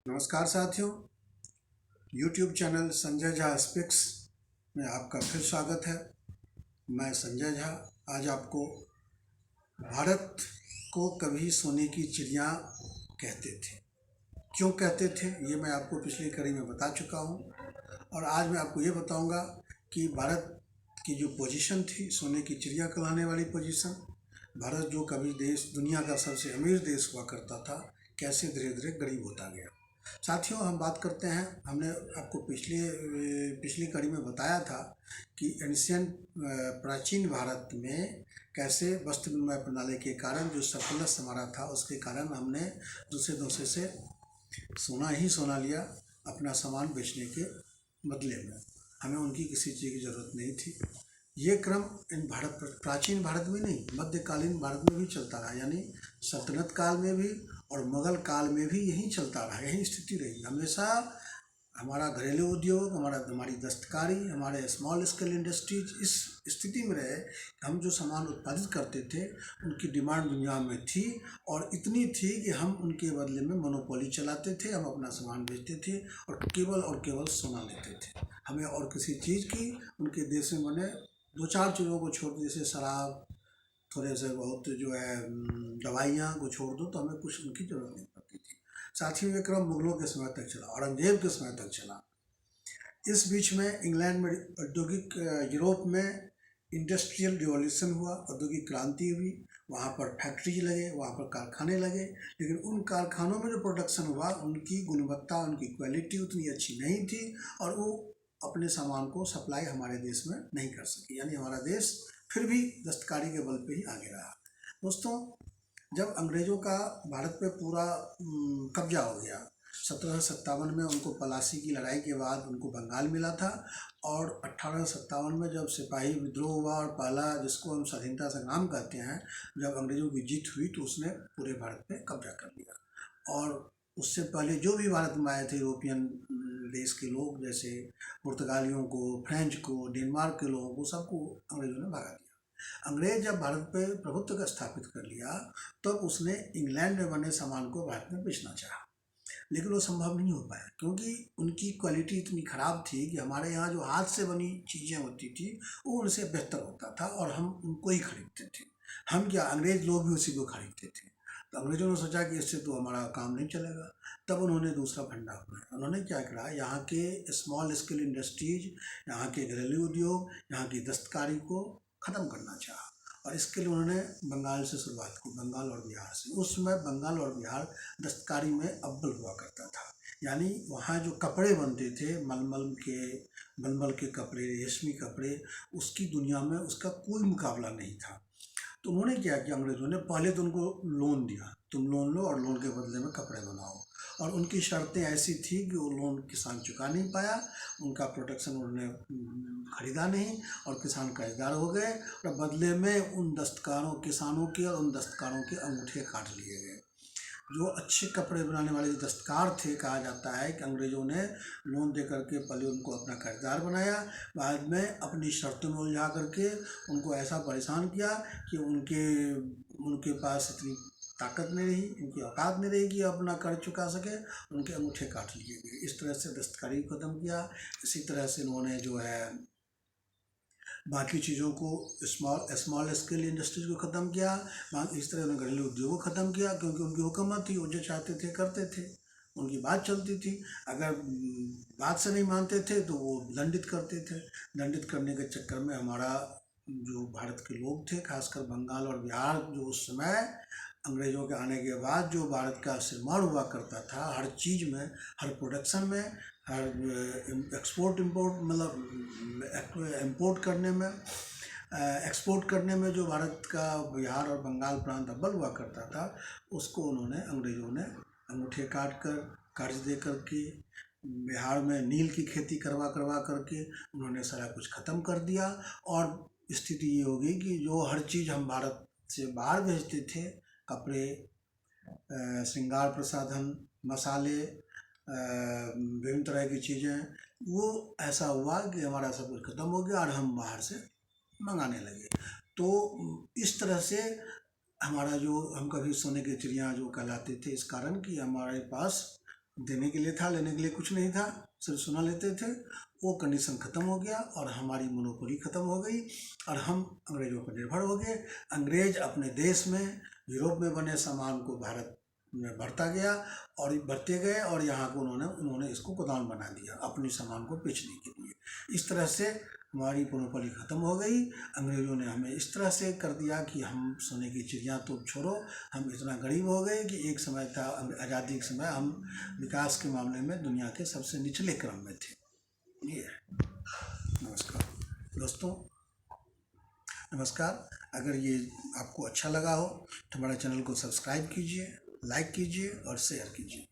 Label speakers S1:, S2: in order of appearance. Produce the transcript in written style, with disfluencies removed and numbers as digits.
S1: नमस्कार साथियों, YouTube channel Sanjay Jha speaks में आपका फिर स्वागत है। मैं संजय झा आज आपको भारत को कभी सोने की चिड़िया कहते थे, क्यों कहते थे ये मैं आपको पिछली कड़ी में बता चुका हूँ। और आज मैं आपको ये बताऊँगा कि भारत की जो पोजीशन थी सोने की चिड़िया कहलाने वाली पोजीशन, भारत जो कभी देश दुनिया का सबसे अमीर देश हुआ करता था, कैसे धीरे धीरे गरीब होता गया। साथियों, हम बात करते हैं, हमने आपको पिछली कड़ी में बताया था कि एंशियंट प्राचीन भारत में कैसे वस्त्र विनिमय प्रणाली के कारण जो सरप्लस हमारा था उसके कारण हमने दूसरे से सोना ही सोना लिया अपना सामान बेचने के बदले में। हमें उनकी किसी चीज़ की ज़रूरत नहीं थी। ये क्रम इन प्राचीन भारत में नहीं, मध्यकालीन भारत में भी चलता रहा, यानी सल्तनत काल में भी और मुगल काल में भी यही चलता रहा, यही स्थिति रही। हमेशा हमारा घरेलू उद्योग, हमारी दस्तकारी, हमारे स्मॉल स्केल इंडस्ट्रीज इस स्थिति में रहे। हम जो सामान उत्पादित करते थे उनकी डिमांड दुनिया में थी और इतनी थी कि हम उनके बदले में मोनोपोली चलाते थे, हम अपना सामान बेचते थे और केवल सोना लेते थे। हमें और किसी चीज़ की उनके देश में बने दो चार चीज़ों को छोड़, जैसे शराब, थोड़े से बहुत जो है दवाइयाँ को छोड़ दो तो हमें कुछ उनकी ज़रूरत नहीं पड़ती थी। साथ ही ये क्रम मुगलों के समय तक चला, औरंगजेब के समय तक चला। इस बीच में इंग्लैंड में औद्योगिक, यूरोप में इंडस्ट्रियल रिवॉल्यूशन हुआ, औद्योगिक क्रांति हुई, वहाँ पर फैक्ट्रीज लगे, वहाँ पर कारखाने लगे। लेकिन उन कारखानों में जो प्रोडक्शन हुआ उनकी गुणवत्ता, उनकी क्वालिटी उतनी अच्छी नहीं थी और वो अपने सामान को सप्लाई हमारे देश में नहीं कर सके, यानी हमारा देश फिर भी दस्तकारी के बल पे ही आगे रहा। दोस्तों, जब अंग्रेज़ों का भारत पे पूरा कब्जा हो गया, 1757 में उनको पलासी की लड़ाई के बाद उनको बंगाल मिला था और 1857 में जब सिपाही विद्रोह हुआ और पहला, जिसको हम स्वाधीनता संग्राम कहते हैं, जब अंग्रेज़ों की जीत हुई तो उसने पूरे भारत पे कब्जा कर लिया। और उससे पहले जो भी भारत में आए थे यूरोपियन देश के लोग, जैसे पुर्तगालियों को, फ्रेंच को, डेनमार्क के लोगों को, सबको अंग्रेज़ों ने भगा दिया। अंग्रेज जब भारत पे प्रभुत्व का स्थापित कर लिया तब उसने इंग्लैंड में बने सामान को भारत में बेचना चाहा, लेकिन वो संभव नहीं हो पाया क्योंकि उनकी क्वालिटी इतनी ख़राब थी कि हमारे यहाँ जो हाथ से बनी चीज़ें होती थी वो उनसे बेहतर होता था और हम उनको ही खरीदते थे। हम क्या, अंग्रेज लोग भी उसी को खरीदते थे। तो अंग्रेजों ने सोचा कि इससे तो हमारा काम नहीं चलेगा। तब उन्होंने दूसरा फंडा अपनाया। उन्होंने क्या करा, यहाँ के स्मॉल स्केल इंडस्ट्रीज, यहाँ के घरेलू उद्योग, यहाँ की दस्तकारी को ख़त्म करना चाहा और इसके लिए उन्होंने बंगाल से शुरुआत की, बंगाल और बिहार से। उस समय बंगाल और बिहार दस्तकारी में अव्वल हुआ करता था, यानी वहाँ जो कपड़े बनते थे, मलमल के कपड़े, रेशमी कपड़े, उसकी दुनिया में उसका कोई मुकाबला नहीं था। तो उन्होंने क्या किया, अंग्रेज़ों ने पहले तो उनको लोन दिया, तुम लोन लो और लोन के बदले में कपड़े बनाओ। और उनकी शर्तें ऐसी थी कि वो लोन किसान चुका नहीं पाया, उनका प्रोटेक्शन उन्होंने खरीदा नहीं और किसान कर्जदार हो गए और बदले में उन दस्तकारों, किसानों के और उन दस्तकारों के अंगूठे काट लिए गए। जो अच्छे कपड़े बनाने वाले जो दस्तकार थे, कहा जाता है कि अंग्रेज़ों ने लोन दे करके पहले उनको अपना कर्जदार बनाया, बाद में अपनी शर्तों में उलझा करके उनको ऐसा परेशान किया कि उनके पास इतनी ताकत नहीं रही, उनकी औकात नहीं रही कि अपना कर्ज चुका सके, उनके अंगूठे काट लिए गए। इस तरह से दस्तकारी को ख़त्म किया। इसी तरह से उन्होंने जो है बाकी चीज़ों को, स्मॉल स्केल इंडस्ट्रीज को ख़त्म किया। इस तरह उन्होंने घरेलू उद्योग को ख़त्म किया क्योंकि उनकी हुकूमत थी, वो जो चाहते थे करते थे, उनकी बात चलती थी। अगर बात से नहीं मानते थे तो वो दंडित करते थे। दंडित करने के चक्कर में हमारा जो भारत के लोग थे, खासकर बंगाल और बिहार, जो उस समय अंग्रेज़ों के आने के बाद जो भारत का सिरमौर हुआ करता था, हर चीज़ में, हर प्रोडक्शन में, हर एक्सपोर्ट इम्पोर्ट, मतलब इम्पोर्ट करने में, एक्सपोर्ट करने में जो भारत का बिहार और बंगाल प्रांत अव्वल हुआ करता था, उसको उन्होंने, अंग्रेज़ों ने अंगूठे काट कर, कर्ज दे करके, बिहार में नील की खेती करवा करके उन्होंने सारा कुछ ख़त्म कर दिया। और स्थिति ये हो गई कि जो हर चीज़ हम भारत से बाहर भेजते थे, कपड़े, श्रृंगार प्रसाधन, मसाले, विभिन्न तरह की चीज़ें, वो ऐसा हुआ कि हमारा सब कुछ ख़त्म हो गया और हम बाहर से मंगाने लगे। तो इस तरह से हमारा जो, हम कभी सोने की चिड़िया जो कहलाते थे, इस कारण कि हमारे पास देने के लिए था, लेने के लिए कुछ नहीं था, सिर्फ सुना लेते थे। वो कंडीशन ख़त्म हो गया और हमारी मोनोपोली ख़त्म हो गई और हम अंग्रेज़ों पर निर्भर हो गए। अंग्रेज़ अपने देश में यूरोप में बने सामान को भारत में बढ़ता गया और बढ़ते गए और यहाँ को उन्होंने इसको गोदाम बना दिया अपने सामान को बेचने के लिए। इस तरह से हमारी मोनोपोली ख़त्म हो गई। अंग्रेज़ों ने हमें इस तरह से कर दिया कि हम सोने की चिड़िया तो छोड़ो, हम इतना गरीब हो गए कि एक समय था आज़ादी के समय हम विकास के मामले में दुनिया के सबसे निचले क्रम में थे। ये है। नमस्कार दोस्तों, नमस्कार। अगर ये आपको अच्छा लगा हो तो हमारे चैनल को सब्सक्राइब कीजिए, लाइक कीजिए और शेयर कीजिए।